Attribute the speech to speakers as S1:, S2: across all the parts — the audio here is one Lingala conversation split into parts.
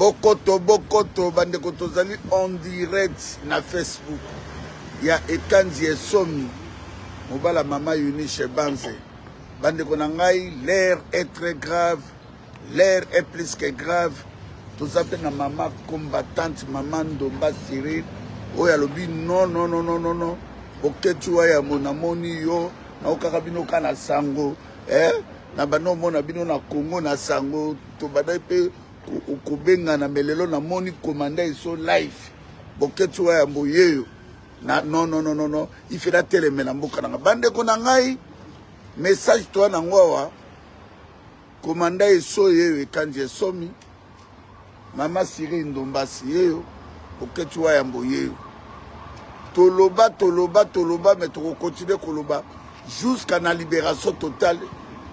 S1: Bokoto, bandeko tozali en direct na Facebook. Ya Ekanzi Esomi, Mobala Mama Eunice Banze. Bandeko nangai, l'air est très grave, l'air est plus que grave. Tout ça na maman combattante, maman Ndomba Cyril. Oya lobi non. Oketua ya monamoni yo, na okakabino kana sango. Na bano mona bino na Congo na sango, to badai pe ukubenga na melelo na moni commanda iso live. Boketua ya mboyeyo. Non. Il fait la télé mais na mboka na bande ko na ngai. Message toi na ngwa commanda iso yeyo Ekanzi Esomi. Mama Cyril Ndomba yeyo. Boketua ya mboyeyo. Toloba, mais tu continuer koloba jusqu'à la libération totale.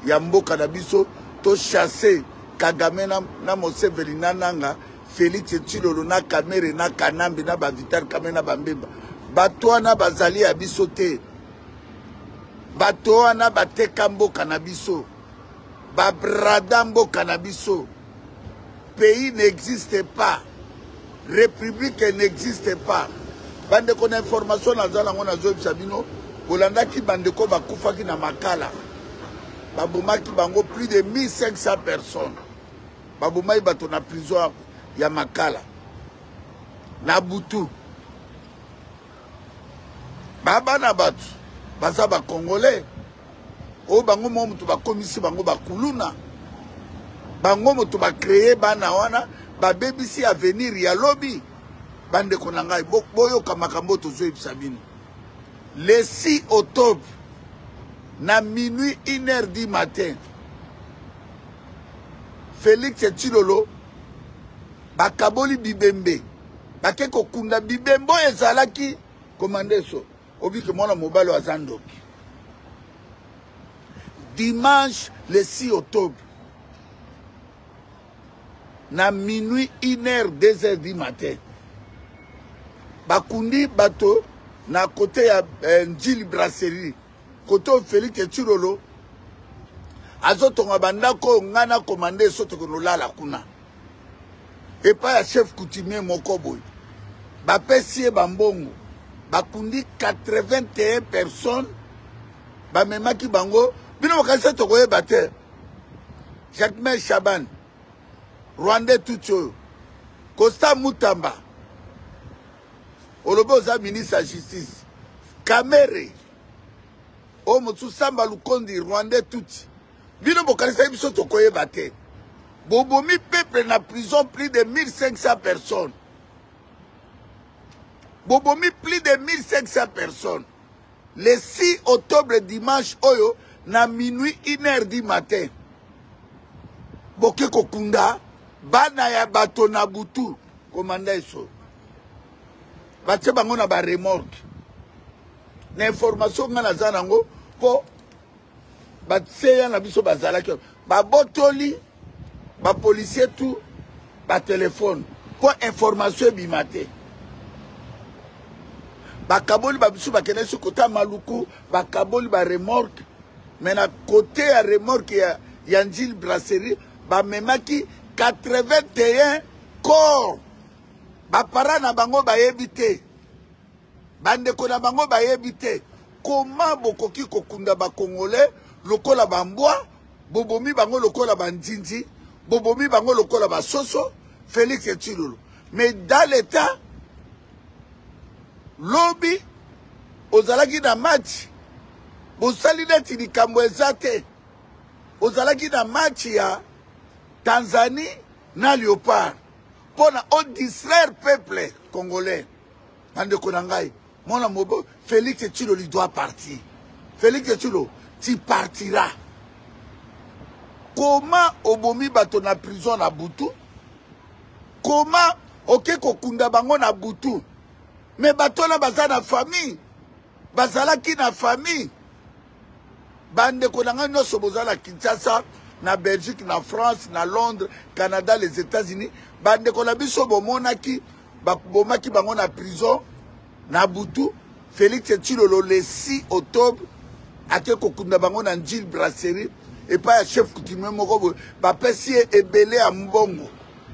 S1: Yambo Kanabiso, to chasser Kagame na Museveni na Nanga, Félix Tshilolo na Kamere na Kanambi na Vital Kamere na Bambemba. Batoana bazali abiso te. Batoana batekambo Kanabiso. Babradambo Kanabiso. Pays n'existe pas. République n'existe pas. Bande kon information na zala ngona Zoe Sabino, Bolanda ki bande ko bakufaki na Makala. Babomaki bango plus de 1500 personnes. Babomai bato na prison ya Makala. Na Butu. Baba na batu. Baza ba Congolais. O bango mo mutu ba komisi bango ba kuluna. Bango mutu ba créer bana wana ba BBC avenir ya lobby. Bande konangai boyo kamakambo tozo Sabino. Le 6 octobre na minuit 1h du matin Félix Tshilolo bakaboli Bibembe bakeko kunda Bibembo ezalaki commandé so obi ke mwana mobalo azandoki dimanche le 6 octobre na minuit 1h 2h du matin bakundi bato na côté ya Njili Brasserie côté Félix Tshilolo azotonga bandako ngana commandé soto konolala kuna et pas ya chef coutumier mokoboy bapesi bambongo bakundi 81 personnes bamemaki bango bino bakasa tokoyeba te Jacques Chaban Rwandais Tucho Costa Mutamba Olobo za ministre de la justice Kamere Omotu Samba Lukondi Rwandais Tuti bino bokalisa biso tokoyeba te bobomi peuple na prison plus de 1500 personnes bobomi plus de 1500 personnes le 6 octobre dimanche oyo na minuit 1h du matin boke kokunda bana ya bato na Butu komanda eso batie bango na ba remorque na information nga naza nango po batseya na biso bazalaki babotoli ba policier tout ba téléphone po information ebima te bakaboli babiso bakende so kota Maluku bakaboli ba remorque mais na côté ya remorque ya Njili Brasserie bamemaki 81 corps bapara na bango bayebi te bandeko na bango bayebi te comment bokoki kokunda ba Congolais lokola bambwa bobomi bango lokola bandinzi bobomi bango lokola basoso Félix Tshilolo mais dans l'état lobby ozalaki na match bosali neti likambo eza te ozalaki na match ya Tanzanie na Léopard pona o distraire peuple congolais andeko na ngai mona mobo Félix Tshilolo doit partir. Félix Tshilolo tu partiras. Comment obomi bato na prison na Butu? Comment oke kokunda bango na Butu? Mais bato na baza na famille. Bazalaki na famille. Bande konanga nyonso bozala Kinshasa, na Belgique, na France, na Londres, Canada, les États-Unis. Bande konabiso bomonaki bomaki bango na prison na Butu. Félix Tshilolo le 6 octobre ake kokunda bango na Njili Brasserie et pas chef coutumier moko bapesi ebele ya mbongo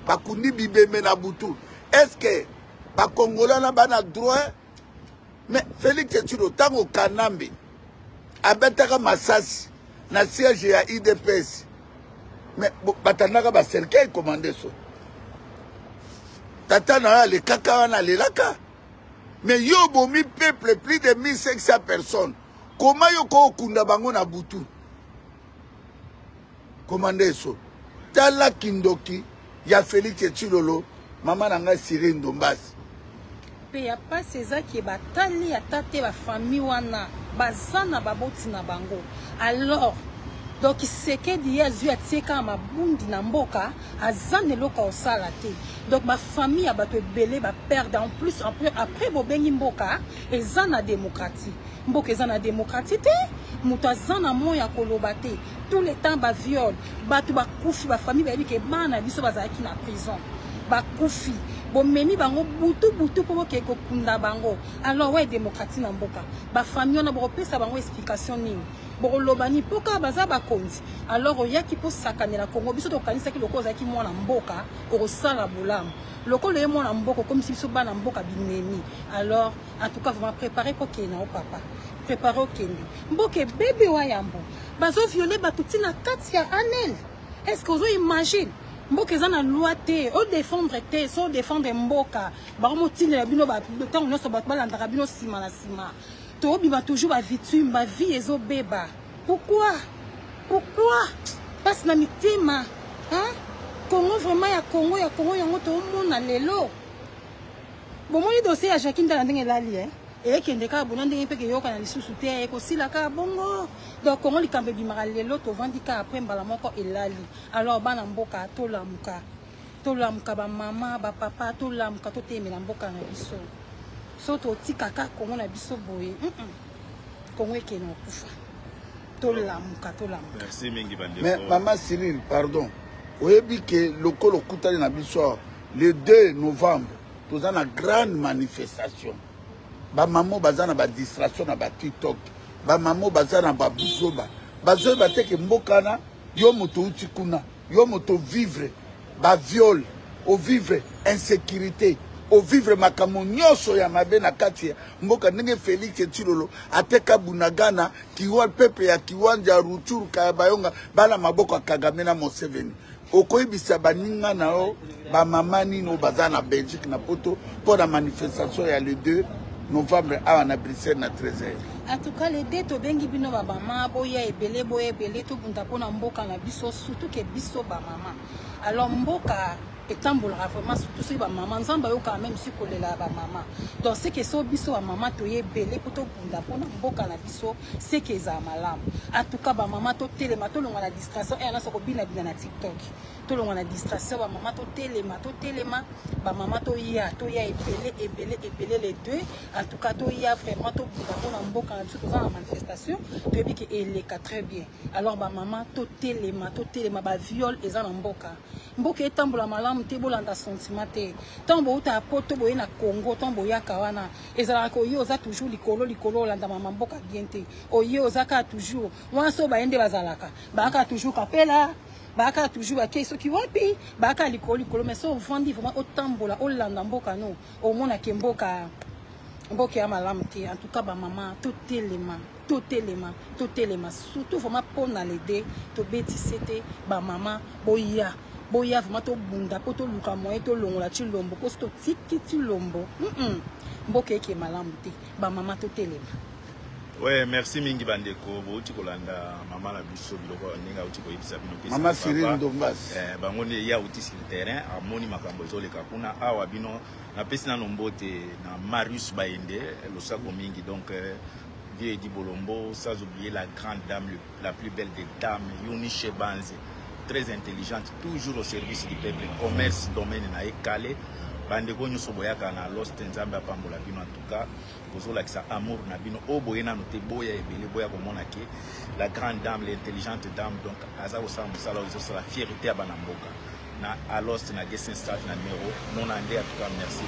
S1: bakundi bibeme na butu. Est-ce que ba Congolais na bana droit? Mais Félix Tshisekedi tango Kanambe abetaka masasi na siège ya IDPS. Mais batandaka ba cercueil commandé so. Tata na le kaka wana le laka. Mais yo bomi peuple plus de 1500 personnes. Comment yo ko kunda bango na butu? Commandé so. Tala kindoki ya Félix Tshisekedi maman nanga Cyril Ndombasi.
S2: Pe ya pas ceza ki batali ya tate ba famille wana bazana baboti na bango. Alors donc Tshisekedi yazu atika mabundi na mboka azane loka osala te. Donc ma famille a bato belé ba perdre en plus après bobengi mboka ezana démocratie. Mboka ezana démocratie te muto azana moya koloba te. Tout le temps ba viol, bato ba kufi ba famille ba bike bana biso bazaki na prison. Ba kufi bomemi bango butu pour que kokunda bango. Alors ouais démocratie na mboka. Ba famille on a bopesa bango explication nini. Borolobani poka baza ba konzi. Alors oyaki po sakanela Congo biso to kanisa ki loko zaki mwana mboka orosala bolamu. Loko le mwana mboka comme si biso bana mboka bineni. Alors en tout cas vraiment préparer pour kena au papa. Préparer au kende. Mboke bébé wa yambo. Bazo violer batuti na kati ya anel. Est-ce que vous imaginez? Mboka ezana loi te, o défendre te, so défendre mboka. Ba motine la bino ba temps nyonso ba balanda bino sima na sima. To bima toujours ba victime, ba vie ezo beba. Pourquoi? Parce na mitima, hein? Congo vraiment ya Congo yango to mona lelo. Bon moi dossier ya Jacqueline dans ndenge lali hein. Et kende ka bona ndenge pe ke yoka na lisusu te ko sila ka bongo. Donc Congo likambe bimara lelo to vandika après mbala moko elali. Alors bana mboka to lamuka ba mama ba papa to lamuka to temela mboka na biso. So to tikaka Congo na biso boye. Congo ekeno kufa. To lamuka.
S3: Merci mingi bande.
S1: Mais maman Cyril, pardon. Oyebi ke lokolo kutali na biso le 2 novembre, tous en grande manifestation. Ba maman bazana ba distraction na ba TikTok. Ba maman bazana ba buzoba. Bazoba te ke mbokana yo moto uti kuna, yo moto vivre ba viol, au vivre insécurité, au vivre makambo nyonso ya mabe na kati ya mboka ndenge Félix Tshisekedi ateka Bunagana kiwa pepe ya kiwanja Ruchuru kaya bayonga bala maboko Kagame na Museveni. Okoyebisa baninga nao ba mama nino bazana Belgique na poto pour la manifestation ya le 2 novembre à Bruxelles na 13h.
S2: En tout cas, les deux to bengi bino ba mama boya ebele to bunda pona mboka na biso surtout que biso ba mama. Alors mboka etambolera vraiment surtout si ba mama nzamba yo quand même si kolela ba mama. Donc c'est que so biso ba mama to yebele poto bunda pona mboka na biso c'est que za malamu. En tout cas ba mama to telema to longa la distraction et ana soko bina na TikTok. To longa la distraction ba mama to telema ba mama to ya ebele les deux. En tout cas to ya vraiment to bunda pona mboka na biso to za manifestation to yebi que eleka très bien. Alors ba mama to telema ba viol eza na mboka. Mboka etambola malamu te bolanda sentiment te. Tambo uta poto boye na Congo, tambo ya kawana. Ezala ko yo za toujours likolo landa mama mboka bien te. Oyo zaka toujours. Wanso baende bazalaka. Baka toujours kapela. Baka toujours ba keso ki wapi. Baka likolo mais so vandi vraiment otambola olanda mboka no. O mona ke mboka ya malamu te. En tout cas ba mama to telema surtout vraiment pour na l'aider to betisete ba mama boya vraiment to bunda po to luka moye to longola chilombo ko sto tiki chilombo mboke ke malamu te ba mama to telema.
S3: Ouais, merci mingi bandeko bouti kolanda mama la biso biloko ninga uti ko yibisa bino pesa
S1: Mama Cyril Ndombasi
S3: bango ne ya uti sur le terrain amoni makambo zoleka kuna awa bino na pesi na nombote na Marius Baende lo sako mingi donc Vieux Edi Bolombo, sans oublier la grande dame, la plus belle des dames, Eunice Banze, très intelligente, toujours au service du peuple, commerce, domaine na ekale. Bandeko nyo soboyaka na lost nzambe apambola bino en tout cas, bozola kisa amour na bino oboye na note boya ebele boya komona ke la grande dame, l'intelligente dame donc aza osala mosala ozo la fierté ya bana mboka. Na a lost na Gessen Start na numéro non ande en tout cas merci.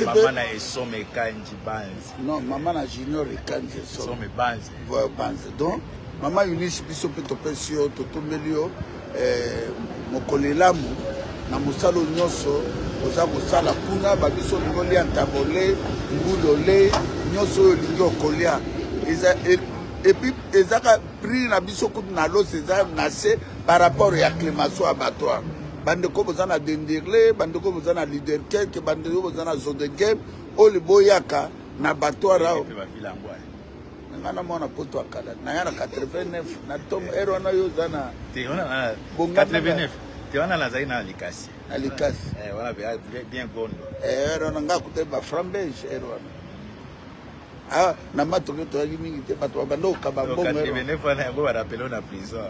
S3: Maman na esome kanji banzi.
S1: Non, maman na junior kanji
S3: esome banzi.
S1: Voilà banzi. Donc, maman Eunice biso pe topesio totombelio mokolelamu na mosalo nyonso oza kosala kuna babiso lingolia ntabole ngulole nyonso oyo olingi okolia epuis ezaka prix na biso kutu na loso eza na se par rapport ya clémaçon abattoir bandeko boza na denderle bandeko boza na leader kelke bandeko boza na zone de game oyo liboyaka na abattoir ao nga na mwana poto akala naya na 89 na ntongo ere wana oyo oza na
S3: 89 te wana nazali na likasi
S1: na likasi
S3: wana bien gondo
S1: ere wana nga kuta baframbege ere wana na matoki toyaki mingi te bato babanda okaba
S3: mbongoyango na prison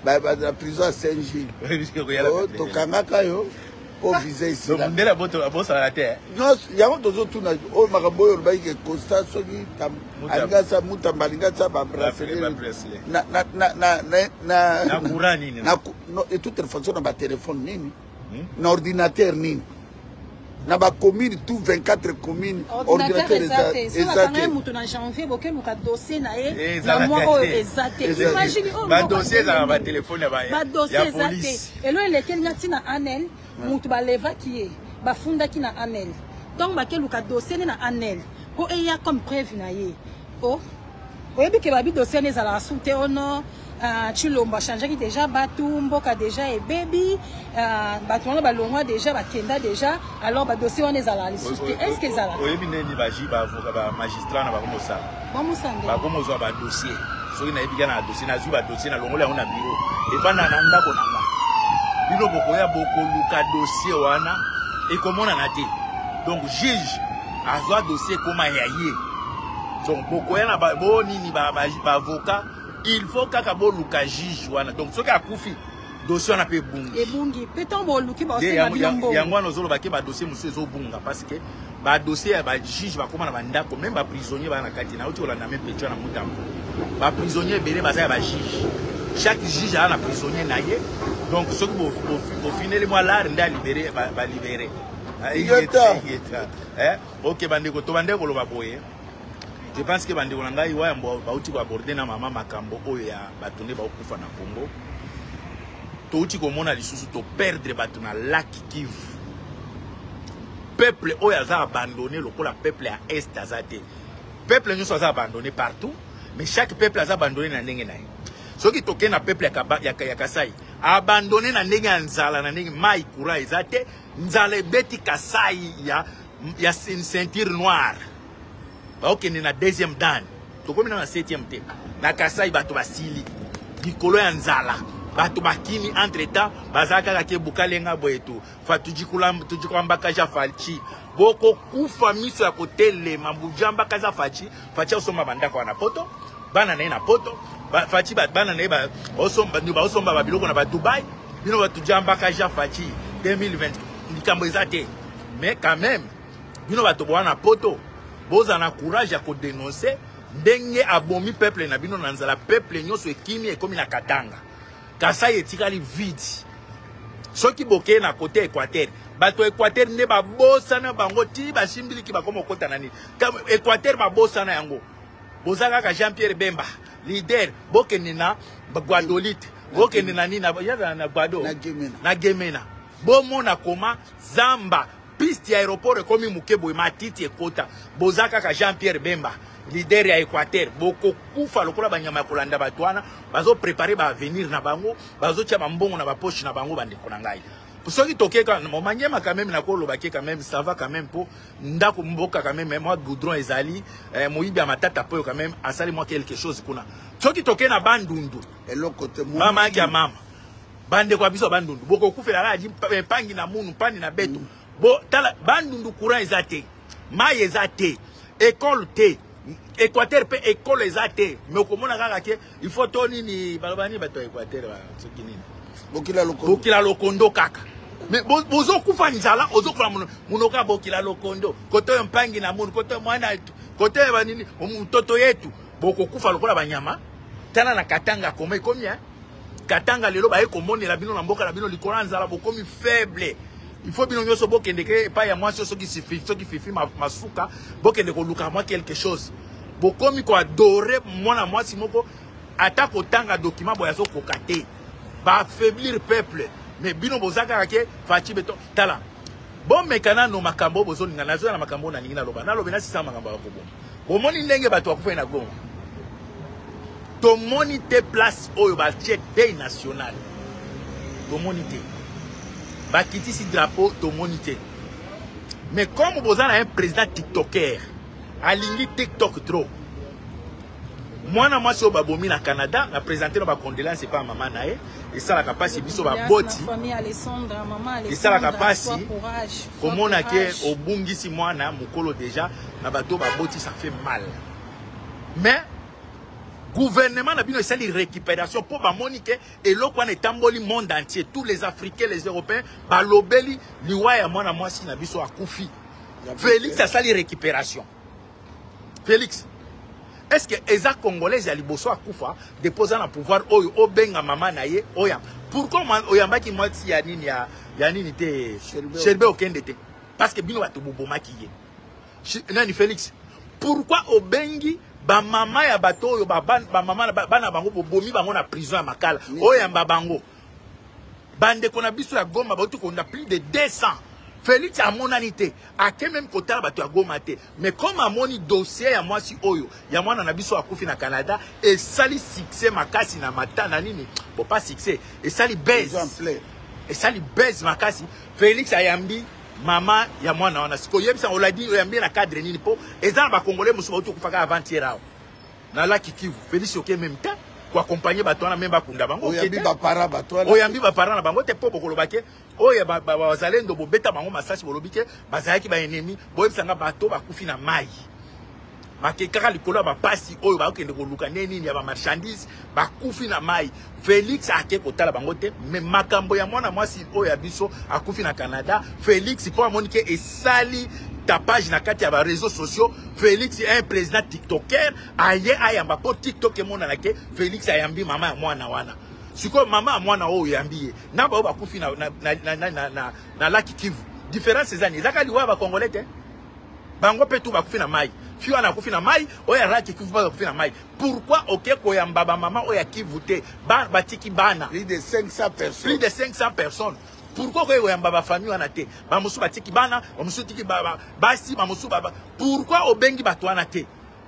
S1: na prison ya Saint-Gilles tokangaka yo po visa isila yango tozotuna oyo makambo oyo olobaki constat soki alingasa mutamba alingasa babrasele et toute façon na batelefone nini na ordinateur nini na bacommune tout 24 communes ordinateur
S2: ezate mutu na janvier bokeluka dossier na ye na mwa oyo ezate imagine
S3: badossier ezaka batelefone ya police
S2: elo elekeli ngati na anel mutu balevaki ye bafundaki na anel donc bakeluka dossier ne na anel po eya comme preuve na ye oyebi ke babi dossier ne ezalaka su te ono Chilomba changeaki déjà batu mboka déjà et baby batu wana balongwa déjà bakenda déjà alors ba dossier wana ezala lisusu te est-ce que ezala
S3: oyebi neni baji bavoka ba magistrat na bakomosala bakomozwa ba dossier soki nayebika na dossier nazwi ba dossier na longola yango na bureau evanda na ndako nanga bino bokoya bokoluka dossier wana ekomonana te donc juge azwa dossier koma ya ye donc bokoya na bonini bavoka il faut kaka boluka juge wana donc soki akufi dossier wana pe
S2: ebungi peut-on boluki ba osema bilombo
S3: yango wana ozolo bake ba dossier musu ezobunga parce que ba dossier ba juge bakoma na bandako même ba prisonnier bana kati na uti olanda même petio na mutambo ba prisonnier belé bazaya ba juge chaque juge a na prisonnier na ye donc soki bo finir moi là nda libérer ba libérer OK bandeko to bandeko lo baboye. Je pense que bandi konanga iwa bauti ko aborder na mama makambo oyo ya batonde ba okufa na Congo. To uti ko mona lisusu to perdre batu na lac Kivu. Peuple oyo aza abandonné lokola peuple ya est azate. Peuple nyonso aza abandonné partout, mais chaque peuple aza abandonné na ndenge na ye. Soki toke na peuple ya Kasai, abandonné na ndenge ya nzala na ndenge mai kura ezate, nzala beti Kasai ya une ceinture noire. Ok, na deuxième dan. Tokomi na 7e te. Na Kasai bato basili. Dikolo ya nzala. Bato bakini entre temps bazaka kake bukalenga boyetu. Fatujikula tujikamba kaja falchi. Boko kufa miso ya kotele mambujamba kaza fachi. Fachi osomba bandako wana poto. Bana na poto. Fachi bana na osomba ni ba osomba babiloko na ba Dubai. Bino batujamba kaja fachi 2020. Ndikambo ezate. Mais quand même bino bato bwana poto. Boza na courage ya ko dénoncer ndenge abomi peuple na bino nanzala peuple nyonso ekimi ekomi na Katanga. Kasai etikali vide. Soki boke na côté Équateur, bato Équateur ne ba bosa na bango ti ba simbiliki ba komo kota nani. Comme Équateur ba bosa na yango. Bozaka ka Jean-Pierre Bemba, leader boke nina ba Guadolite, boke nina nina ya na Guado na Gemena. Bomo na koma Zamba piste ya aéroport komi mukebo matiti ekota bozaka ka Jean-Pierre Bemba leader ya Équateur boko kufa lokola banyama ya kolanda batwana bazo préparer ba venir na bango bazo tia bambongo na ba poche na bango bandeko na ngai soki tokeka manyema quand même na koloba ke quand même ça va quand même po ndako mboka quand même moi goudron ezali moyibi ya matata po quand même asali moi quelque chose kuna soki toke na bandundu
S1: eloko te
S3: mama ya mama bande kwa biso bandundu boko kufela raji pangi na munu pani na beto bo tala bandundu courant ezate mai ezate école te Équateur pe école ezate mais komona kaka ke il faut toni ni balobani bato Équateur soki nini bokila lokondo kaka mais bozo kufa nzala ozo kufa munoka bokila lokondo koto mpangi na munu koto mwana koto banini mtoto yetu boko kufa lokola banyama tana na Katanga koma komia Katanga lelo ba ekomoni la bino na mboka la bino likola nzala bokomi faible. Il faut bien que bokende ke pa ya mwasi soki fifi masuka bokende ko luka mwa quelque chose bokomi ko adorer mwana mwasi moko ata ko tanga document boya so kokate ba affaiblir peuple mais bino bozaka ke faci beton tala bon mekana no makambo bozo ninga nazo na makambo na ninga loba na lobena sisa makambo ba kobo bomoni ndenge bato akufa na Goma to monite place oyo ba chete national to monite ba kitisi drapeau to monite mais comme bozana un président tiktoker alingi TikTok trop mwana mwasi oyo babomi na Canada na présenté no ba condoléances pas maman nae et ça la capacité biso ba boti et ça la capacité komona ke obungisi mwana mukolo déjà na bato ba boti ça fait mal mais gouvernement na bino esali récupération pour ba monique et loko na tamboli monde entier tous les Africains les Européens ba lobeli liwa ya mwana mwasi na biso akufi Félix a sali récupération Félix est-ce que les Congolais à liboso akufa déposant le pouvoir oyo obenga mama naye oya pourquoi oyamba ki mwati ya nini te Sherbe okende te parce que bino bato boboma kiye nani Félix pourquoi obengi ba mama ya bato oyo ba mama bana bango bobomi bango na prison ya makala oyamba bango bande kona biso ya Goma bato konda plus de 200 Félix a mon anité, a quand même côté bato ya Goma te, mais comme a moni dossier ya moi si oyo, ya moi na biso akufi na Canada et sali succès makasi na mata na nini, bon pas succès, et sali baise, et sali baise makasi, Félix a yambi maman ya moi na siko yebisa on l'a dit yambi na cadre nini po, et ça ba congolais musu bato kufaka avant-hier na la Kivu, Félix ok même temps pour accompagner bato na même bakunda bango
S1: oyambi ba para bato
S3: oyambi ba para na bango te po bokolobake oya ba zalendo bo beta bango masashi bolobike bazalaki ba ennemi boyebisanga bato bakufi na mai makekaka likolo ba pasi oyo ba okende koluka neni ya ba marchandise bakufi na mai Félix ake kotala bango te mais makambo ya mwana mwasi oyo ya biso akufi na Canada Félix po amonike esali tapage na kati ya ba réseaux sociaux Félix est un président tiktoker aye ayamba po TikTok e mona nake Félix ayambi mama ya mwana wana siko mama ya mwana oyo yambi na ba bakufi na Laki Kivu différence ezani ezaka liwa ba congolais te bango pe tu bakufi na mai fiwa na kufi na mai oya Laki Kivu ba kufi na mai pourquoi OK ko yamba ba mama oya Kivu te ba batiki bana
S1: plus de 500 personnes
S3: pourquoi ko yamba ba famille wana te ba musu batiki bana ba musu tiki basi ba musu baba pourquoi obengi bato wana te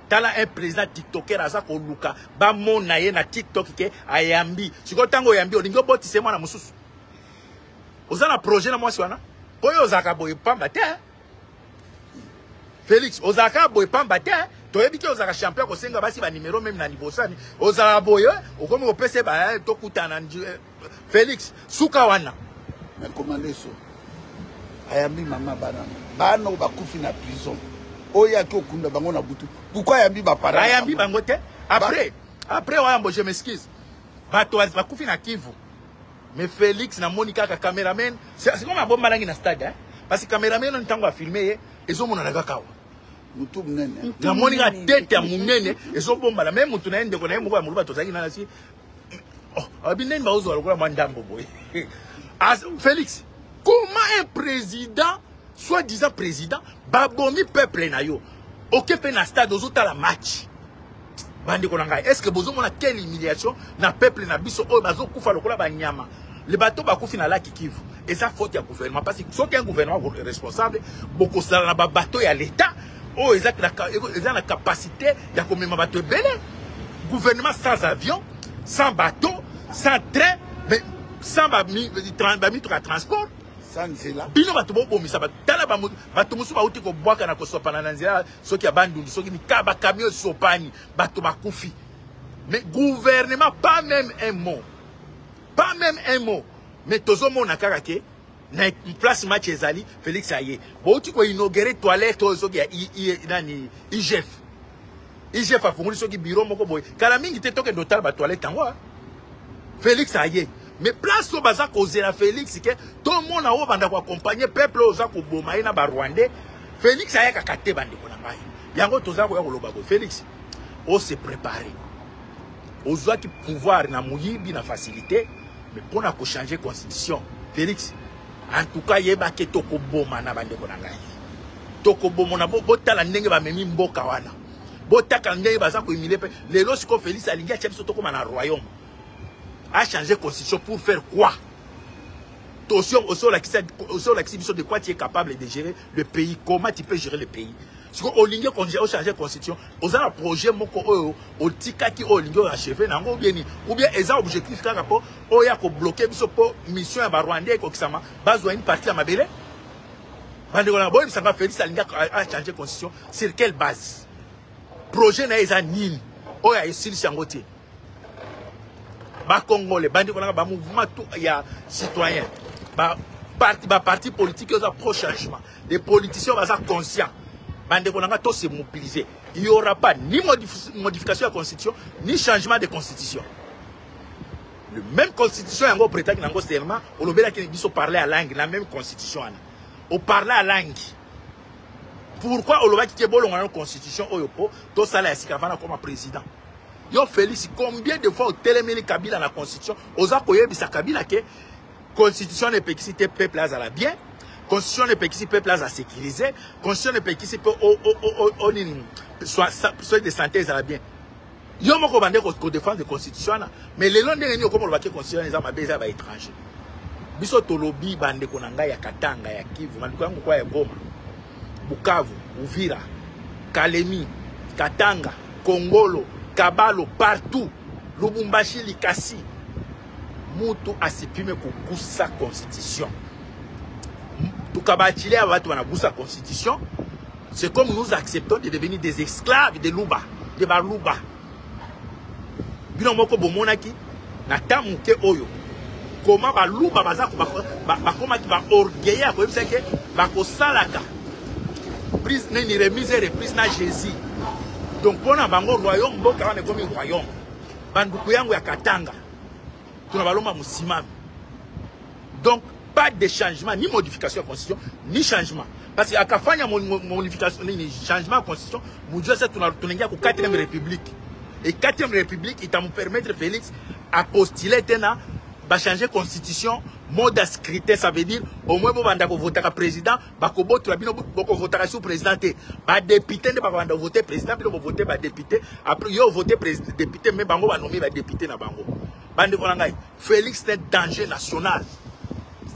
S3: tala un président tiktoker aza ko luka ba mona ye na TikTok ke ayambi siko tango yambi olingo boti se mwana mususu ozana projet na mwasi wana koyo ozaka boye pamba te Félix ozaka boye pamba te toyebi ke ozaka champion ko senga basi ba numéro même na nibosani ozaka boye okomi opese ba tokutana Félix suka wana
S1: mais comment leso ayambi mama bana bakufi na prison oya ki okunda bango na butu pourquoi ayambi ba para
S3: ayambi bango te après oyambo je m'excuse bato bakufi na Kivu mais Félix na Monica ka cameraman c'est comme un bon malangi na stade parce que cameraman on tango a filmer ezo mona na kakawa
S1: mutu munene
S3: na Monica tete ya munene ezo bomba la même mutu na ende ko na yemo ba muluba tozaki na si oh abinene ba ozo alikola mandambo boy Félix, comment un président, soi-disant président, babomi peuple na yo, ok pe na stade ozota la match. Bandi konanga, est-ce que bozo mona quelle humiliation na peuple na biso o bazo kufa lokola ba nyama. Le bateau ba kufi na Laki Kivu. Et ça faute ya gouvernement parce que soit qu'un gouvernement responsable, beaucoup ça na ba bateau ya l'état, oh ils ont la capacité ya komema bateau belé. Gouvernement sans avion, sans bateau, sans train, mais sans bamitre à transport
S1: sans zela
S3: bino bato bomisa batala bato musu bauti ko bwaka na ko sopana na nzela soki abandundu soki ni kaba camion sopani bato bakufi mais gouvernement pas même un mot mais tozo mona kaka ke na place match ezali Félix aye bauti ko inaugurer toilette soki ya nani IGF afunguli soki bureau moko boy kala mingi te toke dotal ba toilette tango Félix aye mais place au baza causer la Félix que tout le monde a au banda ko accompagner peuple oza ko boma ina ba Rwandais Félix aya kakate bande ko na ngai yango toza ko ya ko loba ko Félix o se préparer oza ki pouvoir na muyibi na facilité mais pour na ko changer constitution Félix en tout cas yeba ke to ko boma na bande ko na ngai to ko boma na botala ndenge ba memi mboka wana botaka ndenge baza ko humilier pe lelo siko Félix alingia chepso to ko na royaume a changé constitution pour faire quoi? Au la question de quoi tu es capable de gérer le pays, comment tu peux gérer le pays. Si on a changé la constitution, on a un projet au tika qui au lingo achevé, ou bien ils ont objectif par rapport au ya ko bloquer pour mission à Rwanda ko kisama, besoin une partie à Mabele. Bandekola boy ça va faire ça linga a changer constitution sur quelle base? Projet na eza nini? O ya esili sangote. Ba Congolais, bandekola ba mouvement tout ya citoyen. Ba parti politique aux pro changement. Les politiciens sont conscients. Tous se mobiliser. Il n'y aura pas ni modification de la constitution, ni changement de constitution. Le même constitution, on prétend qu'on parler à langue, la même constitution. On parle à langue. Pourquoi on va quitter la constitution tout ça là comme président? Yo Félix, combien de fois au téléméli Kabila la constitution, aux akoye bisa Kabila que constitution ne peut quitter peuple à la bien. Constitution ne peut quitter peuple à sécuriser. Constitution ne peut quitter soit de santé à la bien. Yo moko bande ko défendre la constitution mais les longs derniers comme on va que constitution les ama beza ba étranger. Biso tolobi bande ko nanga ya Katanga ya Kivu, mandiko yangu kwa ya Goma, Bukavu, Uvira, Kalemi, Katanga, Kongolo, Kabalo, partout, Lubumbashi, Likasi. Mutu asipime kukusa constitution. Tukabachile à watu wanagusa constitution. C'est comme nous acceptons de devenir des esclaves de Luba, de Baluba. Bino moko bomonaki na tamuke oyo. Comment Baluba baza bakoma ki ba orgueil ko yebisa ke bakosalaka. Prise ni remise et reprise na Jésus. Donc pona bango royaume mboka wana komi royaume. Banduku yangu ya Katanga. Tunabalomba musimami. Donc pas de changement ni modification de la constitution ni changement parce que akafanya modification ni changement de constitution mujua ça tunaingia ku 4e république et 4e république il nous permettre Félix à postuler tena ba changer constitution mode scrutin, ça veut dire au moins banda ko voter président ba ko boto bino boko voter sur président ba député ne ba banda voter président bino voter ba député après yo voter président député mais bango ba nommer ba député na bango bande ko ngai Félix c'est un danger national.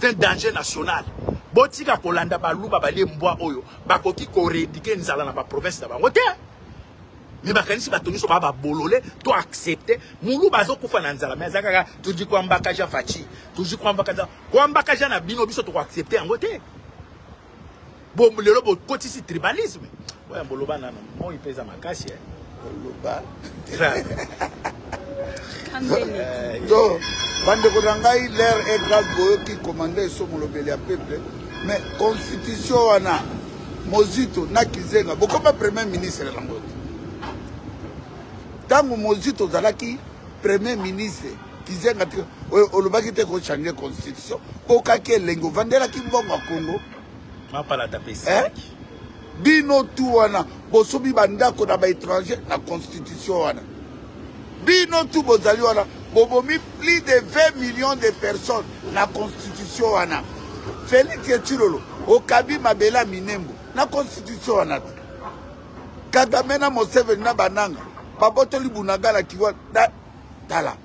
S3: C'est un danger national. Botika kolanda baluba bali mbwa oyo bakoki ko rédiquer nzala na ba province na bango te. Mais bakanisi batoni so ba bololé to accepter mulu bazo kufa na nzala mais zakaka tuji kwa mbakaja fachi tuji kwa mbakaja na bino biso to accepter yango te. Bon lelo bo kotisi tribalisme. Ouais boloba na mo ipeza makasi boloba.
S1: Donc, Bandekonangai, l'air est grave qui commandait sur mon lobby à peuple. Mais constitution, on a Mozito, Nakizenga, beaucoup de premier ministre de l'Angote. Tant que Mozito, Zalaki, premier ministre, Kizenga, on va quitter pour changer la constitution. Pour qu'il lengo, Vandela qui va au Congo.
S3: Ma pas la taper.
S1: Bino tout, on a, Bosobi Banda, qu'on a étranger, la constitution, on a. Bino tout bozali wana bobomi plus de 20 millions de personnes la constitution wana Félix Tshilolo Okabi Mabela Minembo na constitution wana Kagame na Museveni na bananga babotoli bunagala kiwa tala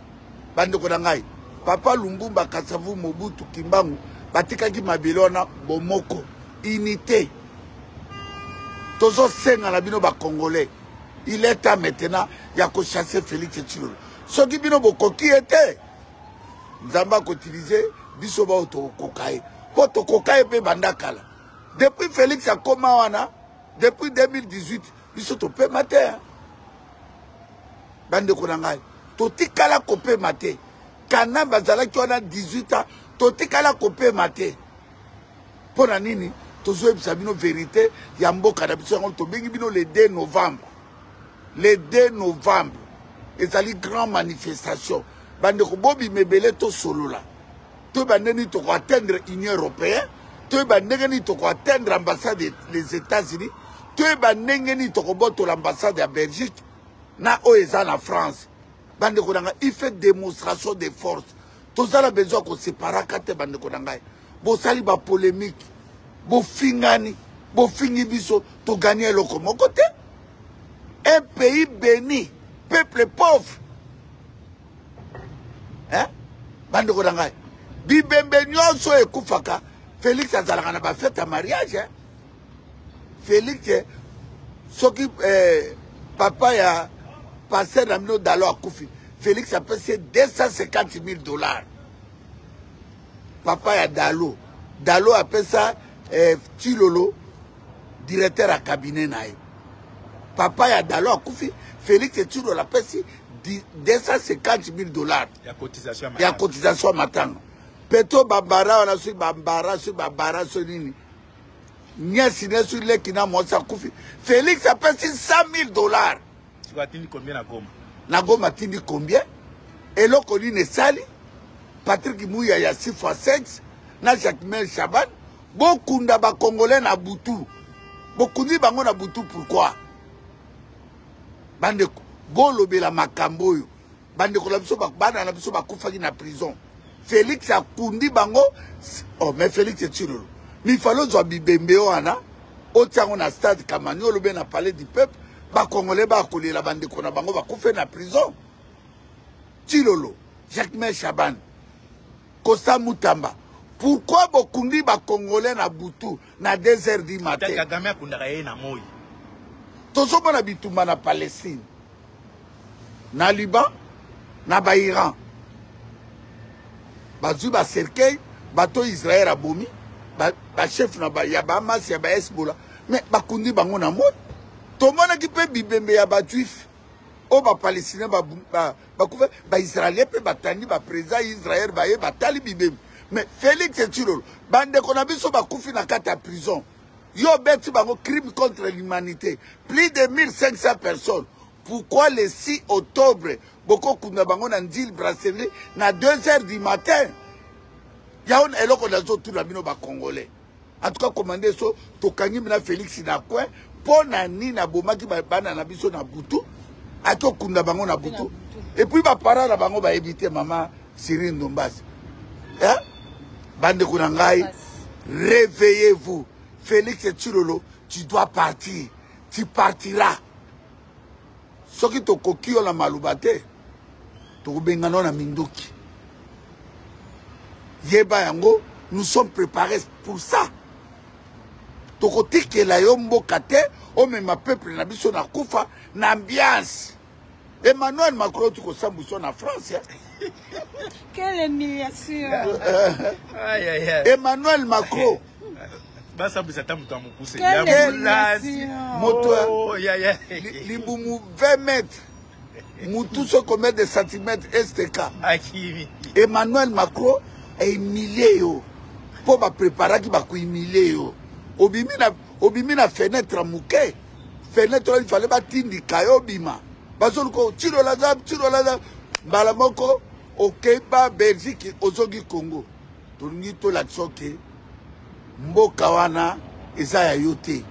S1: bande ko ngai Papa Lumumba Kasavu Mobutu Kimbangu batikaki Mabela wana bomoko unité tozo senga la bino ba congolais. Il est temps maintenant, il y a qu'à chasser Félix Tshilolo. Ce qui bino boko qui était, Zamba utilisé, bisoba auto kokaye. Poto kokaye pe bandakala. Depuis Félix a Komawana, depuis 2018, bisoto pe maté. Bande konangai. Toti kala kopé maté. Kana bazala qui a 18 ans, toti kala kopé maté. Pour la nini, tozo ebisabino vérité, yamboka na biso to bengi bino le 2 novembre. Le 2 novembre, il y a une grande manifestation. Bande Bobi Mebele to solo là. Tu vas atteindre l'Union européenne. Tu vas atteindre l'ambassade des États-Unis. Tu vas atteindre l'ambassade de Belgique. Na oeza na France. Bande Kodanga, il fait démonstration de force. Tout ça a besoin qu'on sépare quand bande Kodanga. Bo sali ba polémique. Bo fingani. Bo fingi biso. To gagner le côté. Un pays béni, peuple pauvre. Hein? Bande Kodanga. bibembe nyonso ekufaka Félix azalaka na ba fête à mariage hein? Félix soki papa ya passer na mino dalo akufi Félix a passé $250,000 papa ya Dalo a passé Tilolo directeur à cabinet nae papa ya Dalo akufi Félix et Tilolo a passé $250,000 ya cotisation matanga peto babara wana su babara so nini nyasi nesu lekina mosa kufi Félix a passé $100,000
S3: tu vas tenir combien na Goma
S1: na Goma tindi combien eloko ni sali Patrick Mouya ya 6x6 na Jacques Chaban bokunda ba congolais na butu bokundi bango na butu pourquoi bande bolobela makambo yo bande ko la biso ba bana na biso ba kufaki na prison Félix a kundi bango oh mais Félix est tirolo mi falo zo bibembe wana otiango na stade Kamanyolo be na palais du peuple ba congolais ba kolela bande ko na bango ba kufe na prison Tirolo Jacques Chaban Kosta Mutamba pourquoi bokundi ba congolais na butu na 2h du matin
S3: Kagame akundaka ye na moyi
S1: tozo mona bitumba na Palestine na Liban na ba Iran bazui ba cercueil bato Israël abomi ba chef na ba ya ba Hamas ya ba Hezbollah mais bakundi bango na mot to mona ki pe bibembe ya ba juif o ba palestinien ba kufa ba israélien pe batandi ba président Israël ba ye batali bibembe mais Félix Tirolo bande ko na biso ba kufi na kata ya prison yo beti bango crime contre l'humanité plus de 1500 personnes pourquoi le 6 octobre boko kunda bango na Ndil Brasserie na 2h du matin yaon eloko na zo tout la bino ba congolais en tout cas commandé so to kangi na Félix na coin pona ni na bomaki ba bana na biso na butu ato kunda bango na butu et puis ba parents na bango ba éviter maman Cyril Ndombasi hein bande kuna ngai réveillez-vous Félix Tirolo tu dois partir tu partiras soki to kokio la malubate to bengano na mindoki yeba yango nous sommes préparés pour ça to kotike la yombo kate o mema peuple na biso na kufa na ambiance Emmanuel Macron tu ko sambuso na France hein?
S2: Quelle humiliation.
S3: Aïe aïe aïe.
S1: Emmanuel Macron
S3: basa bisata mutu amukuse
S2: ya mulasi
S1: moto
S3: ya ya
S1: libumu 20 mètres mutu so combien de centimètres STK
S3: akimi
S1: Emmanuel Macron est humilié yo po ba préparer ki ba ko humilié yo obimi na fenêtre muke fenêtre il fallait ba tindi kayo bima bazol ko tiro la bala moko okeba Belgique ozogi Congo tolingi to la tsoke mboka wana eza ya yote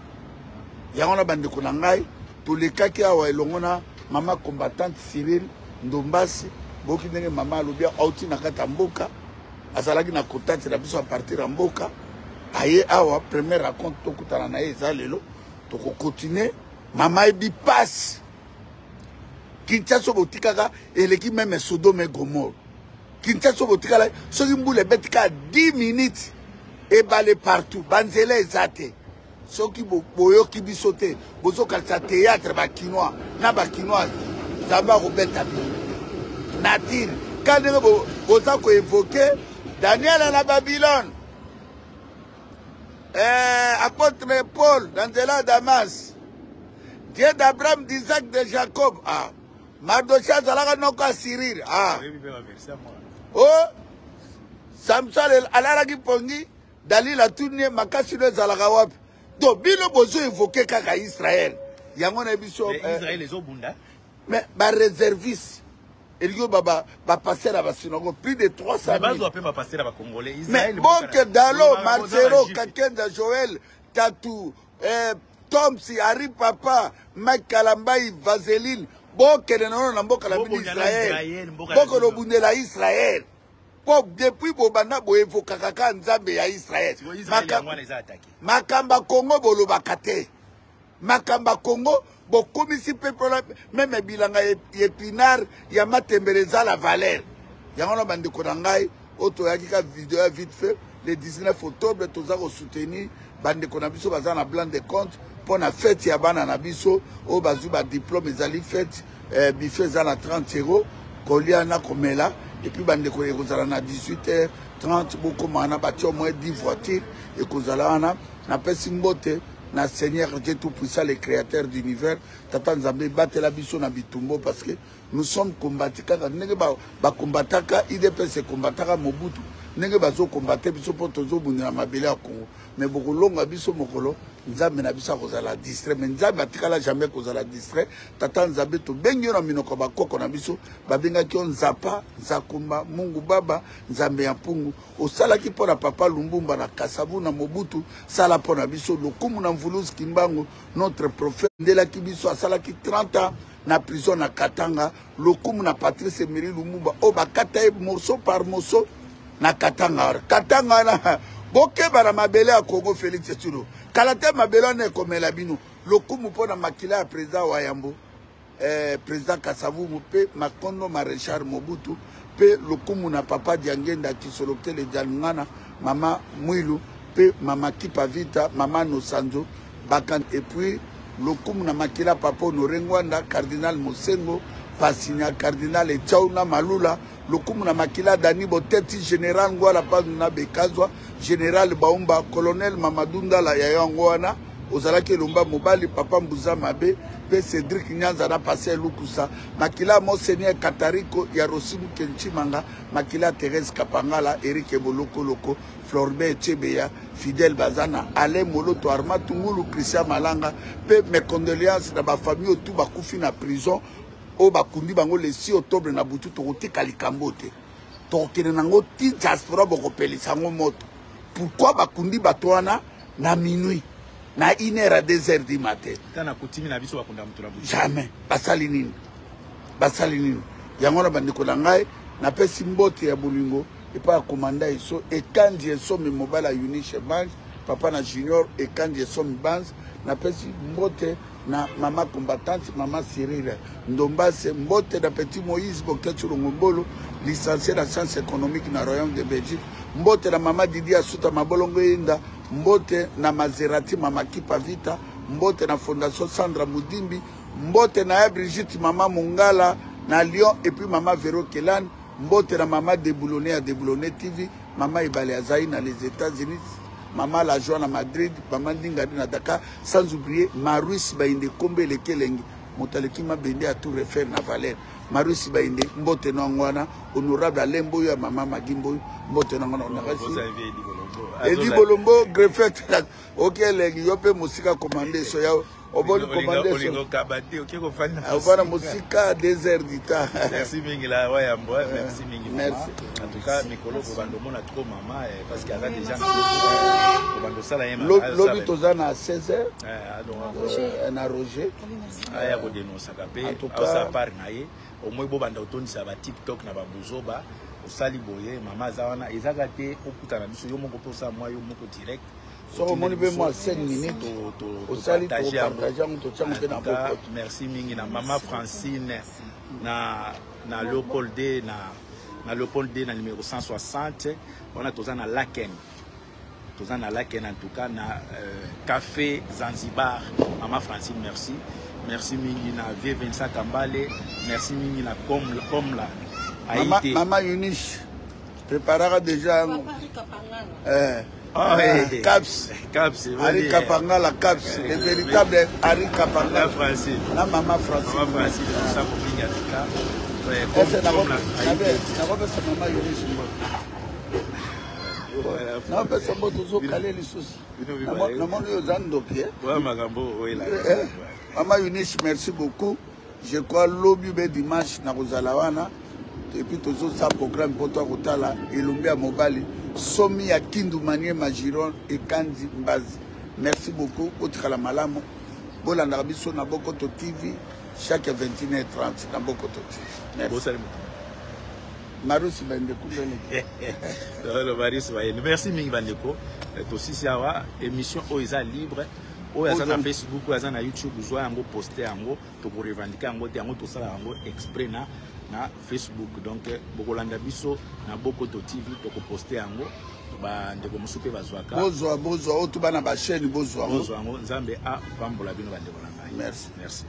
S1: yango na bande ko na ngai to lekaki awa elongona mama combattante Cyril Ndombasi boki ndenge mama alobia auti na kata mboka azalaki na contact na biso a partir ya mboka aye awa première raconte to kutana na eza lelo to ko continuer mama ebi passe Kinshasa botikaka eleki même Sodome et Gomorrhe Kinshasa botikala soki mbule betika 10 minutes et balé partout banzela ezate soki boyoki biso te bozokalisa théâtre ba kinois na ba kinois zamba robeta bi natir quand boza ko évoquer Daniel na Babylone apôtre Paul dans Damas Dieu d'Abraham, d'Isaac, de Jacob Mardochas alaka noka Cyril oh Samson alalaki pongi Dalila tourné makasi no zalaka wapi donc bino bozo évoquer kaka Israël yango na biso
S3: Israël les obunda
S1: mais ba réserviste elio baba ba passer à ba synagogue plus de 300 000
S3: bazo apema passer à ba congolais
S1: Israël bon Dalo Marcelo Kakenda Joël Tatou Tom si Harry Papa Mike Kalambai Vaseline bokele nono na mboka la bini Israël boko lo bundela Israël pop depuis bobanda bo evoka kaka nzambe ya Israël makamba Congo bolo bakate makamba Congo bokomisi peuple même bilanga Epinar ya matembeleza la valeur yango na bande ko ngai Auto Yakika vidéo vite fait. Le 19 octobre, tous à soutenir. Bande Konabiso Bazan a blanc de compte. Pour la fête, il y a Bana Nabiso. Au Bazou, diplôme, ils allaient fête. Biffé, ils à 30 €. Koliana Komela. Et puis, Bande Konabiso à 18h30. Beaucoup, on a bâti au moins 10 voitures. Et Kozalana, na Pessimbote. Na Seigneur Dieu Tout-Puissant, le créateur d'univers, Tata Nzambe batte la biso na bitumbo parce que nous sommes combattus. Nenge ba combataka, IDPS combataka Mobutu. Nenge bazo combattre biso pour tozo bunira mabele ya Congo. Mais beaucoup longa biso mokolo, Nzambe na biso kozala distrait. Mais Nzambe atikala jamais kozala distrait. Tata Nzambe to bengi na minoko ba koko na biso, ba benga ki on Nzapa, Nzakumba, Mungu Baba, Nzambe ya Mpungu. Osala ki pona Papa Lumbumba na Kasavu na Mobutu, sala pona biso lokumu na Mvuluzi Kimbangu, notre prophète Ndela Kibiso asala ki 30 ans na prison na Katanga, lokumu na Patrice Emery Lumumba, o ba kataye morceau par morceau na Katanga. Katanga na boke bara mabele ya Congo Félix Tshisekedi. Kalate mabele na komela bino. Lokumu pona makila ya président Wayambo, président Kasavu mpe Makondo Maréchal Mobutu, pe lokumu na papa Diangenda Kisolokte le Dialungana, mama Mwilu, pe mama Kipavita, mama Nosanzo, Bakan, et puis lokumu na makila papa Norengwanda, cardinal Mosengo, Pasinya, cardinal Echauna Malula, lokumu na makila Dani Boteti, général Ngwala Pazuna Bekazwa, général Baumba, colonel Mamadunda la Yayangwana, Ozalaki Lumba Mobali, papa Mbouza Mabe, pe Cédric Nyanza na passé Lukusa, makila Monseigneur Katariko, Yarosimu Kenchimanga, makila Thérèse Kapangala, Eric Eboloko Loko, Florbe Chebeya, Fidel Bazana, Alain Moloto, Arma Tungulu, Christian Malanga, pe mes condoléances na ba famille autour bakufi na prison, o bakundi bango le 6 octobre na butu tokote kalikambote. Tokene nango ti diaspora bokopeli sango moto. Pourquoi bakundi batwana na minuit? Na 1h à 2h du matin. Jamais. Basali nini. Basali nini. Yangona bandeko na ngai na pesi mbote ya bolingo et pas commanda iso et quand je somme mobile à Uniche Bank papa na junior et quand je somme banks na pesi mbote na maman combattante maman Cyril Ndombase mbote na petit Moïse Boketu Ngombolo licencié en sciences économiques na Royaume de Belgique mbote na maman Didi Asuta Mabolongo Inda mbote na Maserati mama Kipavita mbote na fondation Sandra Mudimbi mbote na Brigitte mama Mongala na Lyon et puis maman Véro Kelan mbote na maman Déboulonné à Déboulonné TV maman Ibale Azaï na les États-Unis maman La Joie à Madrid maman Dingadi na Dakar sans oublier Maruis Bainde Kombe le Kelengi motaleki ma bende à tout refaire na Valère Maruis Bainde mbote na ngwana honorable Alembo ya maman Magimbo mbote na ngwana on Edi Bolombo greffet OK lengi yope musika commandé so ya oboli commandé so voilà musika désert du temps.
S3: Merci mingi la Wayambo, merci mingi. Merci. En tout cas Mikolo Bobando na trop maman parce qu'il y a des gens Bobando sala yema.
S1: Lobi tozana à 16h. Na Roger.
S3: Aya ko dénoncer capé. En tout cas ça part naie au moins Bobando otoni sa ba TikTok na ba buzoba osali boye mama zawana ezakate okutana biso yo moko posa moi yo moko direct.
S1: So moni be moi 5 minutes au sali to partager to tchamo pe na boko.
S3: Merci mingi na mama Francine na Leopold D na Leopold D na numéro 160 on a tozana Laken en tout cas na café Zanzibar mama Francine merci mingi na V25 Kambale merci mingi na comme la
S1: Maman Eunice préparera déjà Caps Ari Kapangala Caps le véritable Ari Kapangala
S3: Francine
S1: la maman Francine
S3: ça pour bien
S1: en tout cas non parce que moi toujours calé les soucis non mon yo zando pied maman Eunice merci beaucoup je crois lobby dimanche na Rozalawana et puis toujours ça programme pour toi Kotala Elombe à Mobali Somi à Kindu Manier Majiron et Kandi Mbazi. Merci beaucoup autre la malamu bola na biso na Bokoto TV chaque 21h30 na Bokoto TV. Merci. Marusi Bandeko.
S3: Merci mingi Bandeko. Aussi c'est awa émission Oisa libre oyo aza na Facebook oyo aza na YouTube zwa yango poste yango tokorevendike yango te yango tosala yango exprès na Facebook donc bokolanda biso na Bokoto TV tokoposte yango bandeko mosusu mpe bazwaka
S1: bozwa oyo tuba na bachaîne bozwa
S3: yango nzambe apambola bino bandeko na ngai.
S1: Merci.